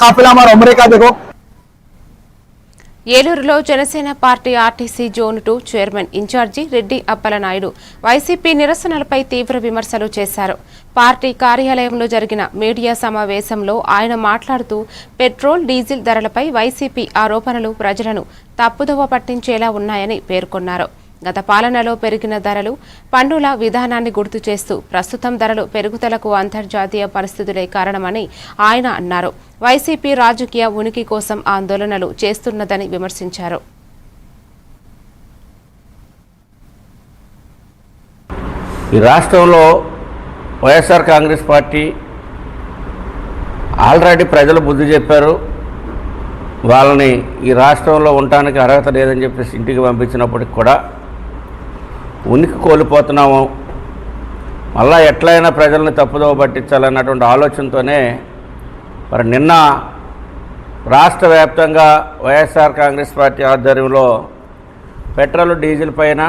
काफिला हमारा अमेरिका देखो। ఏలూరులో Janasena party RTC zone 2 chairman incharge Reddy Appalanaidu YCP నిరసనలపై తీవ్ర విమర్శలు చేశారు. పార్టీ కార్యాలయంలో జరిగిన మీడియా సమావేశంలో ఆయన మాట్లాడుతూ పెట్రోల్, డీజిల్ ధరలపై వైసీపీ ఆరోపణలు ప్రజలను తప్పుదోవ పట్టించేలా ఉన్నాయని పేర్కొన్నారు. గత పాలనలో పెరిగిన ధరలు, పన్నుల విధానాన్ని గుర్తు చేస్తూ ప్రస్తుతం ధరలు పెరుగుదలకు అంతర్జాతీయ పరిస్థితులే కారణమని ఆయన అన్నారు. వైసీపీ రాజకీయ ఉనికి కోసం ఆందోళనలు చేస్తున్నదని విమర్శించారు. ఈ రాష్ట్రంలో వైఎస్ఆర్ కాంగ్రెస్ పార్టీ ఆల్రెడీ ప్రజలు బుద్ధి చెప్పారు. వాళ్ళని ఈ రాష్ట్రంలో ఉండటానికి అర్హత లేదని చెప్పేసి ఇంటికి పంపించినప్పటికి కూడా ఉనికి కోల్పోతున్నాము, మళ్ళా ఎట్లయినా ప్రజల్ని తప్పుదోవ పట్టించాలన్నటువంటి ఆలోచనతోనే మరి నిన్న రాష్ట్ర వ్యాప్తంగా వైఎస్ఆర్ కాంగ్రెస్ పార్టీ ఆధ్వర్యంలో పెట్రోల్, డీజిల్ పైన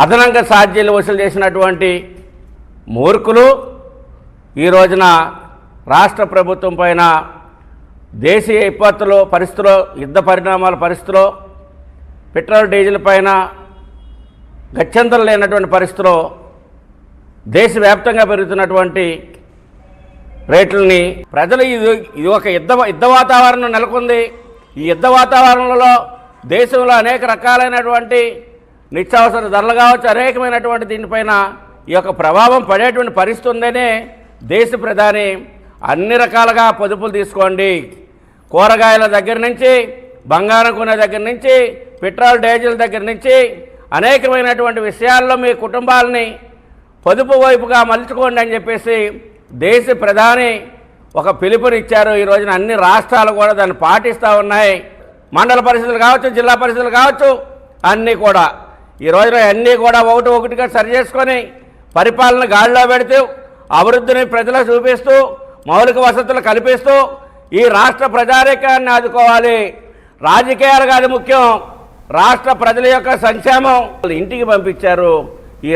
అదనంగా ఛార్జీలు వసూలు చేసినటువంటి మూర్ఖులు ఈ రోజున రాష్ట్ర ప్రభుత్వం పైన దేశీయ విపత్తులు పరిస్థితుల్లో, యుద్ధ పరిణామాల పరిస్థితుల్లో, పెట్రోల్, డీజిల్ పైన గత్యంతరం లేనటువంటి పరిస్థితుల్లో దేశవ్యాప్తంగా పెరుగుతున్నటువంటి రేట్లని ప్రజలు ఇది ఒక యుద్ధ వాతావరణం నెలకొంది. ఈ యుద్ధ వాతావరణంలో దేశంలో అనేక రకాలైనటువంటి నిత్యావసర ధరలు కావచ్చు, అనేకమైనటువంటి దీనిపైన ఈ యొక్క ప్రభావం పడేటువంటి పరిస్థితి ఉందనే దేశ ప్రధాని అన్ని రకాలుగా పొదుపులు తీసుకోండి, కూరగాయల దగ్గర నుంచి, బంగారం కొనే దగ్గర నుంచి, పెట్రోల్, డీజిల్ దగ్గర నుంచి అనేకమైనటువంటి విషయాల్లో మీ కుటుంబాలని పొదుపు వైపుగా మలుచుకోండి అని చెప్పేసి దేశ ప్రధాని ఒక పిలుపునిచ్చారు. ఈ రోజున అన్ని రాష్ట్రాలు కూడా దాన్ని పాటిస్తూ ఉన్నాయి. మండల పరిస్థితులు కావచ్చు, జిల్లా పరిస్థితులు కావచ్చు, అన్నీ కూడా ఈ రోజున అన్నీ కూడా ఒకటిగా సరి చేసుకొని పరిపాలన గాడిలో పెడుతూ అభివృద్ధిని ప్రజలకు చూపిస్తూ మౌలిక వసతులు కల్పిస్తూ ఈ రాష్ట్ర ప్రజానీకాన్ని ఆదుకోవాలి. రాజకీయాలు కాదు ముఖ్యం, రాష్ట్ర ప్రజల యొక్క సంక్షేమం ఇంటికి పంపించారు. ఈ